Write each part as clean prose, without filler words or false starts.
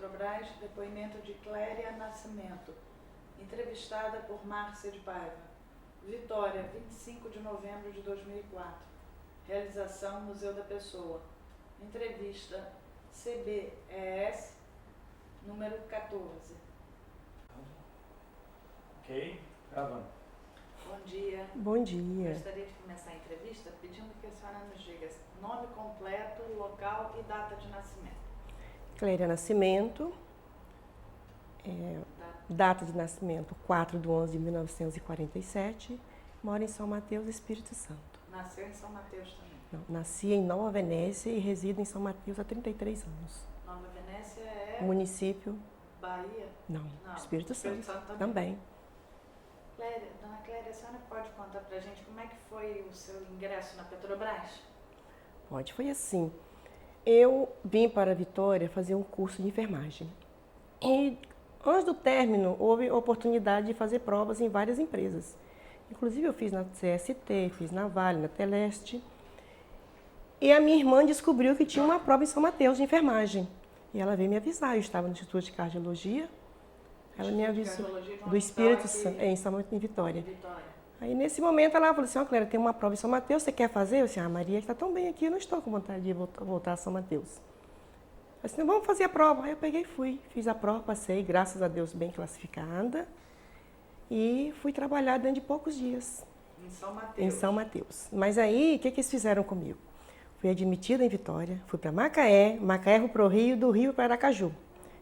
Petrobras, depoimento de Cléria Nascimento, entrevistada por Márcia de Paiva. Vitória, 25 de novembro de 2004. Realização Museu da Pessoa. Entrevista CBES, número 14. Ok, gravando. Bom dia. Bom dia. Gostaria de começar a entrevista pedindo que a senhora nos diga nome completo, local e data de nascimento. Cléria Nascimento, data de nascimento 4/11/1947, moro em São Mateus, Espírito Santo. Nasceu em São Mateus também? Não, nasci em Nova Venécia e resido em São Mateus há 33 anos. Nova Venécia é Município? Bahia? Não, Espírito Santo também. Cléria, dona Cléria, a senhora pode contar pra gente como é que foi o seu ingresso na Petrobras? Pode, foi assim. Eu vim para Vitória fazer um curso de enfermagem. E antes do término, houve a oportunidade de fazer provas em várias empresas. Inclusive, eu fiz na CST, fiz na Vale, na Teleste. E a minha irmã descobriu que tinha uma prova em São Mateus de enfermagem. E ela veio me avisar. Eu estava no Instituto de Cardiologia. Ela me avisou. Do Espírito Santo, em São Mateus, em Vitória. Aí, nesse momento, ela falou assim, ó, Cléria, tem uma prova em São Mateus, você quer fazer? Eu disse, Maria, está tão bem aqui, eu não estou com vontade de voltar a São Mateus. Eu disse, vamos fazer a prova. Aí eu peguei e fui, fiz a prova, passei, graças a Deus, bem classificada. E fui trabalhar dentro de poucos dias. Em São Mateus? Em São Mateus. Mas aí, o que eles fizeram comigo? Fui admitida em Vitória, fui para Macaé, Macaé fui para o Rio, do Rio para Aracaju.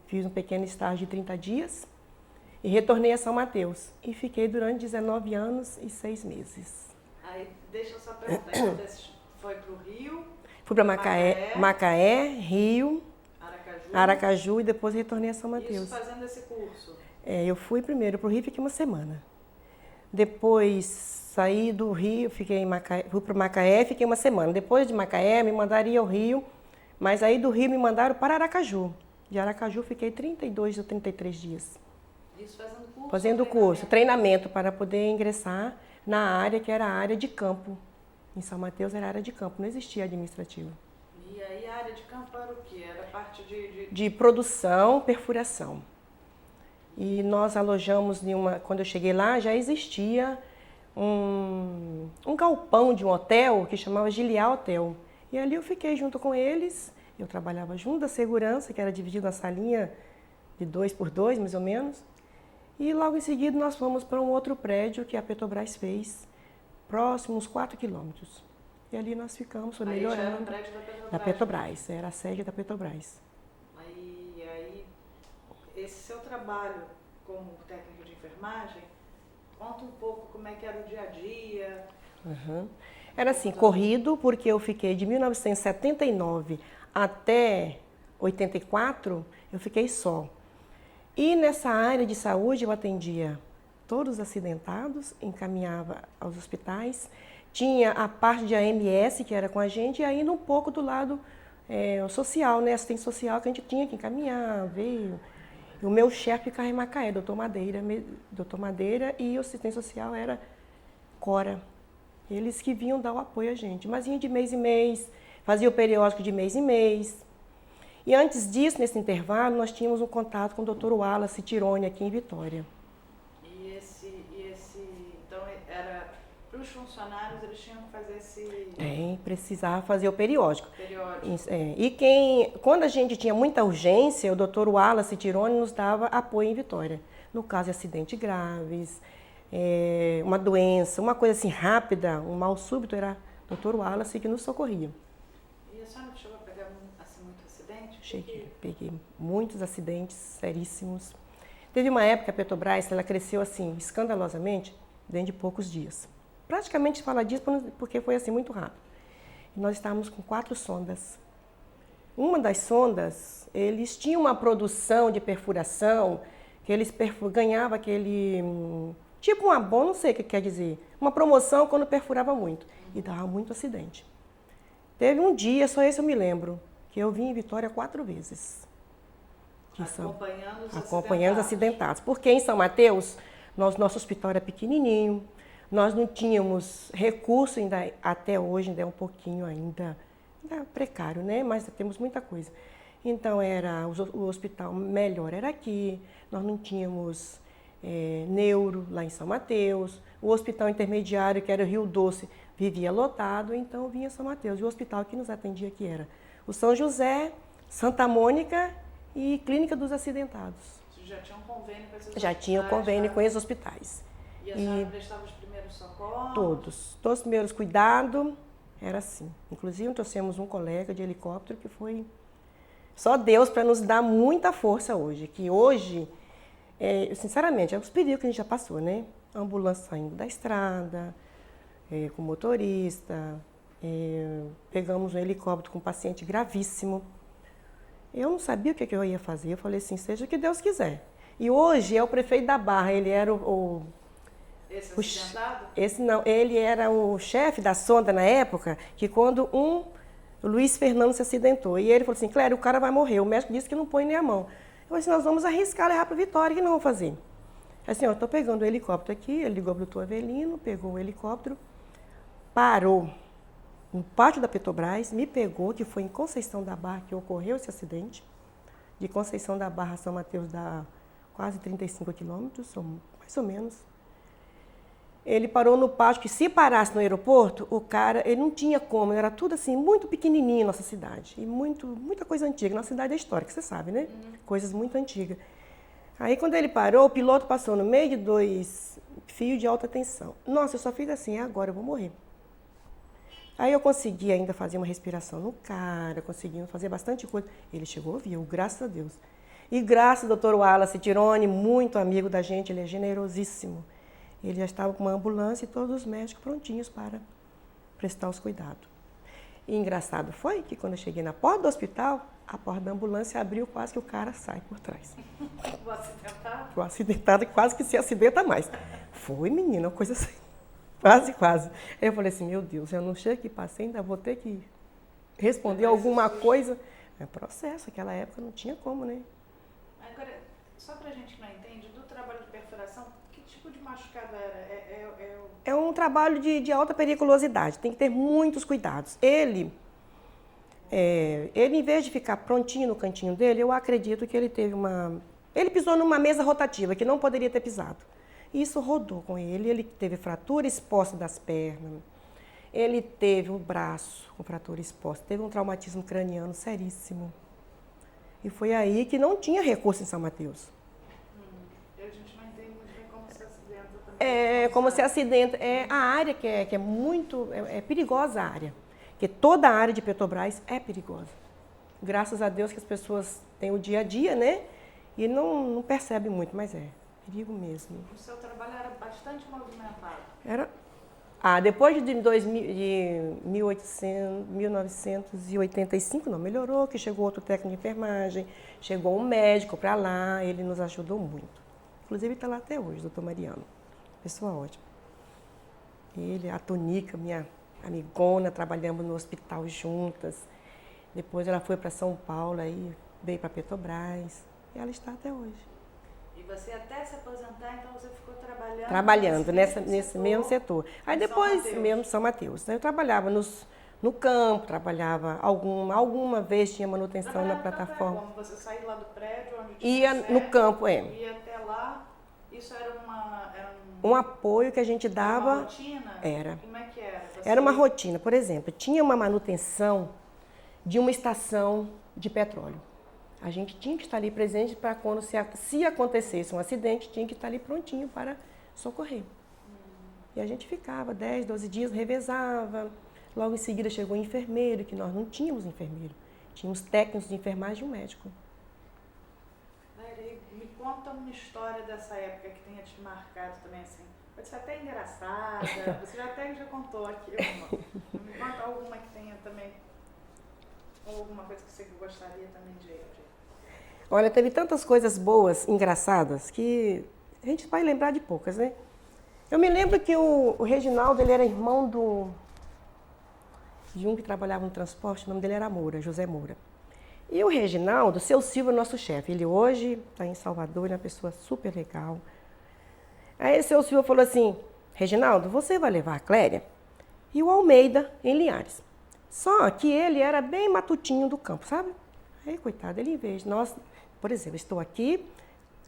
Fiz um pequeno estágio de 30 dias. E retornei a São Mateus. E fiquei durante 19 anos e 6 meses. Aí, deixa eu só perguntar, então, foi para o Rio? Fui para Macaé, Rio, Aracaju e depois retornei a São Mateus. Isso fazendo esse curso? Eu fui primeiro para o Rio, fiquei uma semana. Depois saí do Rio, fiquei em Macaé, fui para Macaé, fiquei uma semana. Depois de Macaé, me mandaram ao Rio, mas aí do Rio me mandaram para Aracaju. De Aracaju fiquei 32 ou 33 dias. Isso fazendo curso? Fazendo curso, treinamento para poder ingressar na área que era a área de campo. Em São Mateus era a área de campo, não existia administrativo. E aí a área de campo era o quê? Era parte de produção, perfuração. E nós alojamos quando eu cheguei lá, já existia um galpão de um hotel que chamava Giliá Hotel. E ali eu fiquei junto com eles, eu trabalhava junto da segurança, que era dividido na salinha de 2 por 2, mais ou menos. E logo em seguida nós fomos para um outro prédio que a Petrobras fez, próximo uns 4 quilômetros. E ali nós ficamos, foi melhorando. Aí já era um prédio da Petrobras? Da Petrobras, era a sede da Petrobras. Aí, esse seu trabalho como técnico de enfermagem, conta um pouco como é que era o dia a dia. Uhum. Era assim, corrido, porque eu fiquei de 1979 até 84, eu fiquei só. E nessa área de saúde eu atendia todos os acidentados, encaminhava aos hospitais. Tinha a parte de AMS, que era com a gente, e ainda um pouco do lado social, né? Assistente social que a gente tinha que encaminhar, veio. E o meu chefe ficava em Macaé, doutor Madeira, e o assistente social era Cora. Eles que vinham dar o apoio a gente. Mas vinha de mês em mês, fazia o periódico de mês em mês. E antes disso, nesse intervalo, nós tínhamos um contato com o Dr. Wallace Tirone aqui em Vitória. Então, era para os funcionários, eles tinham que fazer esse... Precisava fazer o periódico. E quando a gente tinha muita urgência, o Dr. Wallace Tirone nos dava apoio em Vitória. No caso de acidentes graves, uma doença, uma coisa assim rápida, um mal súbito, era o Dr. Wallace que nos socorria. E a senhora chegou a pegar assim, muito acidente? Peguei muitos acidentes seríssimos. Teve uma época que a Petrobras, ela cresceu assim, escandalosamente, dentro de poucos dias. Praticamente fala disso porque foi assim muito rápido. E nós estávamos com 4 sondas. Uma das sondas, eles tinham uma produção de perfuração, que eles ganhavam aquele, tipo um abono, não sei o que quer dizer, uma promoção quando perfurava muito. E dava muito acidente. Teve um dia, só esse eu me lembro, que eu vim em Vitória 4 vezes. Acompanhando os acidentados. Porque em São Mateus, nosso hospital era pequenininho, nós não tínhamos recurso, até hoje ainda é um pouquinho ainda precário, né? Mas temos muita coisa. Então, o hospital melhor era aqui, nós não tínhamos neuro lá em São Mateus, o hospital intermediário, que era o Rio Doce, vivia lotado, então vinha São Mateus. E o hospital que nos atendia aqui era o São José, Santa Mônica e Clínica dos Acidentados. Vocês já tinham convênio com esses hospitais? Já tinha convênio com esses hospitais. E a senhora prestava os primeiros socorros? Todos os primeiros cuidados, era assim. Inclusive, trouxemos um colega de helicóptero que foi só Deus para nos dar muita força hoje. Que hoje, sinceramente, é os perigos que a gente já passou, né? A ambulância saindo da estrada, com motorista, pegamos um helicóptero com um paciente gravíssimo. Eu não sabia o que eu ia fazer, eu falei assim, seja o que Deus quiser. E hoje é o prefeito da Barra, ele era Esse acidentado? Esse não, ele era o chefe da sonda na época, que quando o Luiz Fernando se acidentou, e ele falou assim, Cléria, o cara vai morrer, o médico disse que não põe nem a mão. Eu falei assim, nós vamos arriscar levar para Vitória, o que não vamos fazer? Assim, eu estou pegando o helicóptero aqui, ele ligou para o doutor Avelino, pegou o helicóptero, parou no pátio da Petrobras, me pegou, que foi em Conceição da Barra que ocorreu esse acidente. De Conceição da Barra a São Mateus dá quase 35 quilômetros, mais ou menos. Ele parou no pátio, que se parasse no aeroporto, o cara, ele não tinha como, era tudo assim, muito pequenininho nossa cidade. E muita coisa antiga, nossa cidade é histórica, você sabe, né? Coisas muito antigas. Aí quando ele parou, o piloto passou no meio de 2 fios de alta tensão. Nossa, eu só fiz assim, agora eu vou morrer. Aí eu consegui ainda fazer uma respiração no cara, conseguindo fazer bastante coisa. Ele chegou, viu, graças a Deus. E graças ao doutor Wallace Tironi, muito amigo da gente, ele é generosíssimo. Ele já estava com uma ambulância e todos os médicos prontinhos para prestar os cuidados. E engraçado foi que quando eu cheguei na porta do hospital, a porta da ambulância abriu, quase que o cara sai por trás. O acidentado? O acidentado quase que se acidenta mais. Foi, menina, uma coisa assim. Quase. Aí eu falei assim, meu Deus, eu não chego aqui, passei, ainda vou ter que responder alguma coisa. É processo, naquela época não tinha como, né? Agora, só pra gente que não entende, do trabalho de perfuração, que tipo de machucado era? É um trabalho de alta periculosidade, tem que ter muitos cuidados. Ele, em vez de ficar prontinho no cantinho dele, eu acredito que ele teve ele pisou numa mesa rotativa, que não poderia ter pisado. Isso rodou com ele teve fratura exposta das pernas, ele teve o braço com fratura exposta, teve um traumatismo craniano seríssimo. E foi aí que não tinha recurso em São Mateus. A gente não entende muito bem como se acidenta também. Como se acidenta. A área que é muito... É perigosa a área. Porque toda a área de Petrobras é perigosa. Graças a Deus que as pessoas têm o dia a dia, né? E não percebem muito, mas é perigo mesmo. O seu trabalho era bastante movimentado. Depois de 1985, não, melhorou, que chegou outro técnico de enfermagem, chegou um médico para lá, ele nos ajudou muito. Inclusive está lá até hoje, doutor Mariano, pessoa ótima. Ele, a Tonica, minha amigona, trabalhamos no hospital juntas. Depois ela foi para São Paulo, aí veio para Petrobras, e ela está até hoje. E você até se aposentar, então você ficou trabalhando? Trabalhando nesse mesmo setor. Aí depois, mesmo São Mateus. Eu trabalhava no campo, trabalhava alguma vez tinha manutenção na plataforma. Como? Você saiu lá do prédio onde Ia no campo, Ia até lá, isso era um apoio que a gente dava. Uma rotina? Era. Como é que era? Era uma rotina. Por exemplo, tinha uma manutenção de uma estação de petróleo. A gente tinha que estar ali presente para quando se acontecesse um acidente, tinha que estar ali prontinho para socorrer. E a gente ficava 10, 12 dias, revezava. Logo em seguida chegou o enfermeiro, que nós não tínhamos enfermeiro. Tínhamos técnicos de enfermagem e um médico. Me conta uma história dessa época que tenha te marcado também, assim. Pode ser até engraçada, você já contou aqui uma. Me conta alguma que tenha também, ou alguma coisa que você gostaria também de... Olha, teve tantas coisas boas, engraçadas, que a gente vai lembrar de poucas, né? Eu me lembro que o Reginaldo, ele era irmão de um que trabalhava no transporte, o nome dele era Moura, José Moura. E o Reginaldo, seu Silvio, é nosso chefe. Ele hoje está em Salvador, ele é uma pessoa super legal. Aí seu Silvio falou assim, Reginaldo, você vai levar a Cléria e o Almeida em Linhares. Só que ele era bem matutinho do campo, sabe? Aí, coitado, ele em vez de nós, por exemplo, estou aqui,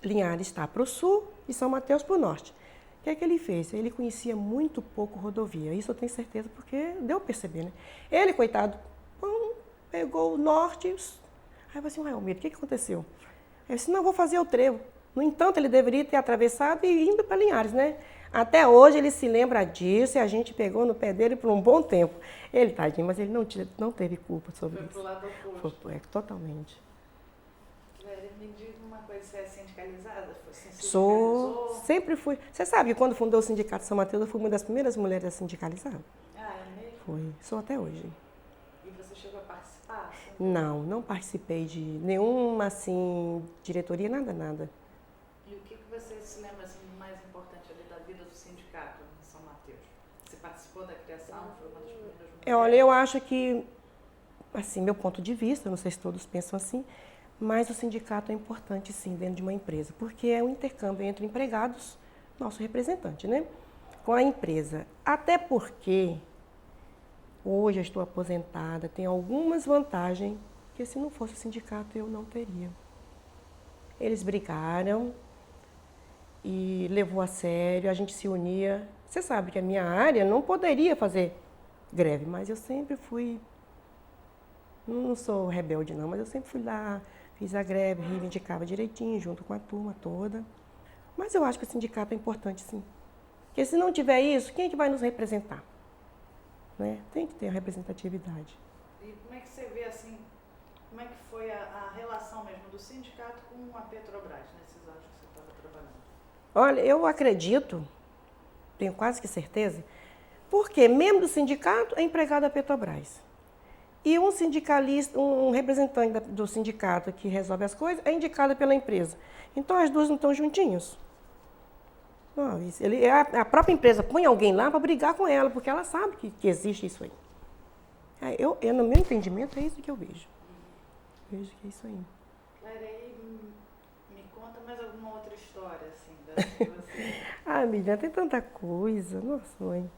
Linhares está para o sul e São Mateus para o norte. O que é que ele fez? Ele conhecia muito pouco rodovia. Isso eu tenho certeza porque deu para perceber, né? Ele, coitado, pegou o norte. Aí eu falei assim, Almir, o que aconteceu? Ele disse, não, vou fazer o trevo. No entanto, ele deveria ter atravessado e indo para Linhares, né? Até hoje ele se lembra disso e a gente pegou no pé dele por um bom tempo. Ele, tadinho, mas ele não teve culpa sobre Foi isso. pro lado oposto. Totalmente. Me diga uma coisa, você é sindicalizada? Você se Sou, sindicalizou? sempre fui. Você sabe que quando fundou o Sindicato São Mateus, eu fui uma das primeiras mulheres a sindicalizar? Ah, é mesmo? Fui. Sou até hoje. E você chegou a participar? Assim? Não participei de nenhuma, assim, diretoria, nada. E o que você se lembra assim, do mais importante ali da vida do sindicato em São Mateus? Você participou da criação? Foi uma das primeiras mulheres? Olha, eu acho que, assim, meu ponto de vista, não sei se todos pensam assim, mas o sindicato é importante, sim, dentro de uma empresa, porque é um intercâmbio entre empregados, nosso representante, né, com a empresa. Até porque hoje eu estou aposentada, tem algumas vantagens que se não fosse o sindicato eu não teria. Eles brigaram e levou a sério, a gente se unia. Você sabe que a minha área não poderia fazer greve, mas eu sempre fui, não sou rebelde não, mas eu sempre fui lá, fiz a greve, reivindicava direitinho, junto com a turma toda. Mas eu acho que o sindicato é importante, sim. Porque se não tiver isso, quem é que vai nos representar? Né? Tem que ter a representatividade. E como é que você vê, assim, como é que foi a relação mesmo do sindicato com a Petrobras nesses anos que você estava trabalhando? Olha, eu acredito, tenho quase que certeza, porque membro do sindicato é empregado da Petrobras. E um sindicalista, um representante do sindicato que resolve as coisas é indicado pela empresa. Então as duas não estão juntinhos. Não, a própria empresa põe alguém lá para brigar com ela, porque ela sabe que existe isso aí. No meu entendimento, é isso que eu vejo. Vejo que é isso aí. Claro, aí me conta mais alguma outra história, assim, dessa que você... Menina, tem tanta coisa. Nossa, mãe.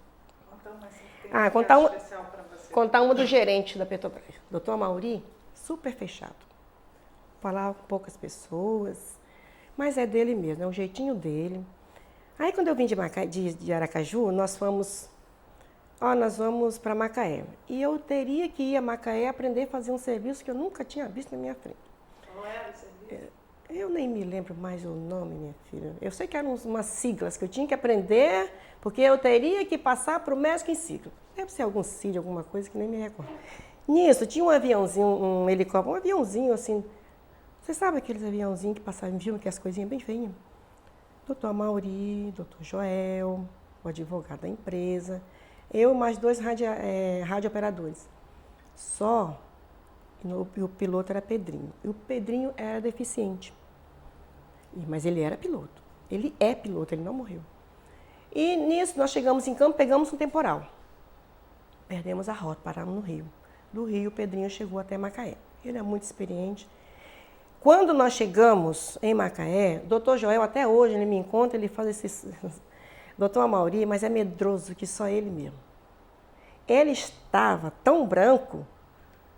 Conta uma, assim, que tem contar uma, especial para você. contar uma do gerente da Petrobras. Doutor Amauri, super fechado. Falava com poucas pessoas, mas é dele mesmo, é o jeitinho dele. Aí quando eu vim de Aracaju, nós vamos para Macaé. E eu teria que ir a Macaé aprender a fazer um serviço que eu nunca tinha visto na minha frente. Qual era o serviço? Eu nem me lembro mais o nome, minha filha. Eu sei que eram umas siglas que eu tinha que aprender, porque eu teria que passar para o médico em ciclo. Deve ser algum CID, alguma coisa que nem me recordo. Nisso, tinha um aviãozinho, um helicóptero, um aviãozinho assim. Você sabe aqueles aviãozinhos que passavam em filme, que as coisinhas bem feinhas? Doutor Amauri, doutor Joel, o advogado da empresa, eu e mais 2 radiooperadores. Só, e o piloto era Pedrinho. E o Pedrinho era deficiente, mas ele era piloto. Ele é piloto, ele não morreu. E nisso nós chegamos em campo, pegamos um temporal. Perdemos a rota, paramos no Rio. Do Rio, o Pedrinho chegou até Macaé. Ele é muito experiente. Quando nós chegamos em Macaé, o doutor Joel, até hoje, ele me encontra, ele faz esses... Doutor Amauri, mas é medroso que só ele mesmo. Ele estava tão branco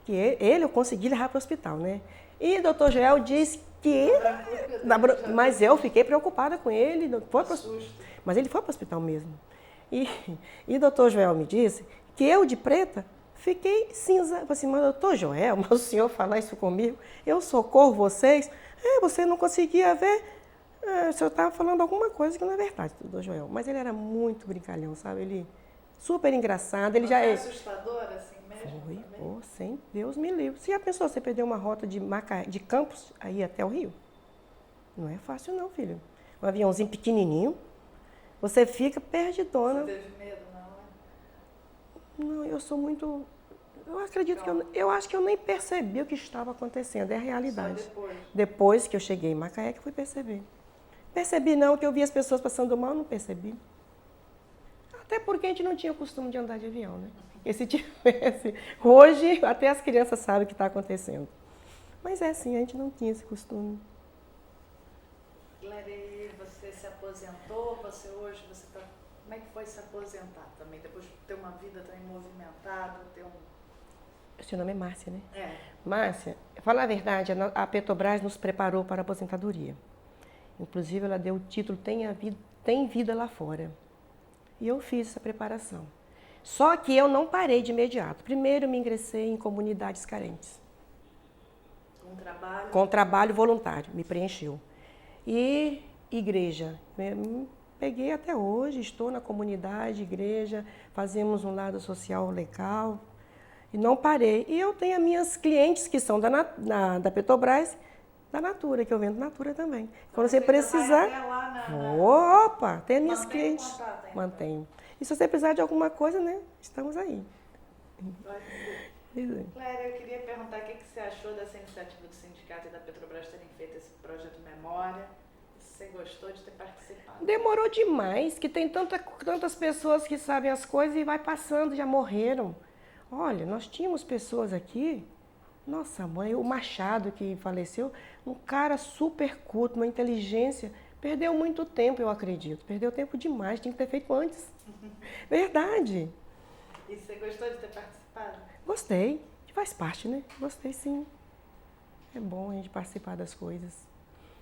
que eu consegui levar para o hospital, né? E o doutor Joel disse que... Mas eu fiquei preocupada com ele. Mas ele foi para o hospital mesmo. E o doutor Joel me disse que eu, de preta, fiquei cinza. Eu falei assim, mas doutor Joel, mas o senhor falar isso comigo, eu socorro vocês. Você não conseguia ver, o senhor estava falando alguma coisa que não é verdade, doutor Joel. Mas ele era muito brincalhão, sabe? Ele super engraçado. Ele já é assustador, assim mesmo? Foi, sem Deus me livre. Você já pensou, você perder uma rota de Campos aí até o Rio? Não é fácil não, filho. Um aviãozinho pequenininho, você fica perdidona. Você teve medo, não? Não, eu sou muito... Eu acredito eu acho que eu nem percebi o que estava acontecendo, é a realidade. Só depois? Depois que eu cheguei em Macaé que fui perceber. Percebi não, que eu vi as pessoas passando mal, não percebi. Até porque a gente não tinha o costume de andar de avião, né? E se tivesse... Hoje, até as crianças sabem o que está acontecendo. Mas é assim, a gente não tinha esse costume. Clary, você se aposentou, você hoje, como é que foi se aposentar também? Depois de ter uma vida também movimentada, ter Seu nome é Márcia, né? É. Márcia, falar a verdade, a Petrobras nos preparou para a aposentadoria. Inclusive, ela deu o título Tem Vida Lá Fora. E eu fiz essa preparação. Só que eu não parei de imediato. Primeiro, me ingressei em comunidades carentes. Com trabalho? Com trabalho voluntário, me preencheu. E igreja. Peguei até hoje, estou na comunidade, igreja, fazemos um lado social legal. E não parei. E eu tenho as minhas clientes que são da Petrobras, da Natura, que eu vendo Natura também. Quando você precisar. Vai até lá Opa, tem as minhas Mantém clientes. contato ainda? Mantenho. E se você precisar de alguma coisa, né? Estamos aí. Cléria, eu queria perguntar o que você achou dessa iniciativa do sindicato e da Petrobras terem feito esse projeto Memória. Se você gostou de ter participado? Demorou demais, que tem tantas pessoas que sabem as coisas e vai passando, já morreram. Olha, nós tínhamos pessoas aqui, nossa mãe, o Machado que faleceu, um cara super culto, uma inteligência, perdeu muito tempo, eu acredito. Perdeu tempo demais, tinha que ter feito antes. Verdade. E você gostou de ter participado? Gostei, faz parte, né? Gostei sim. É bom a gente participar das coisas.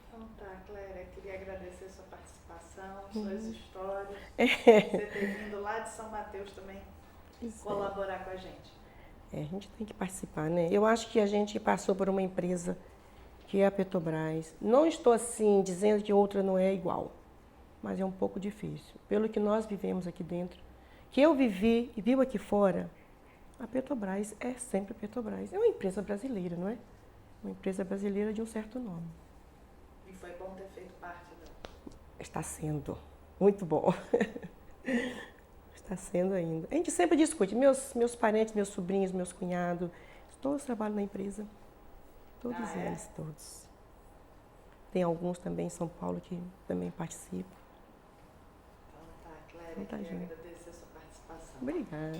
Então tá, Cléria, queria agradecer a sua participação, suas histórias, você ter vindo lá de São Mateus também colaborar com a gente. A gente tem que participar, né? Eu acho que a gente passou por uma empresa que é a Petrobras. Não estou assim dizendo que outra não é igual, mas é um pouco difícil. Pelo que nós vivemos aqui dentro, que eu vivi e vivo aqui fora, a Petrobras é sempre a Petrobras. É uma empresa brasileira, não é? Uma empresa brasileira de um certo nome. E foi bom ter feito parte dela. Está sendo muito bom. Está sendo ainda. A gente sempre discute. Meus parentes, meus sobrinhos, meus cunhados, todos trabalham na empresa. Todos eles, todos. Tem alguns também em São Paulo que também participam. Então tá, Cléria, Então tá, queria gente. agradecer a sua participação. Obrigada.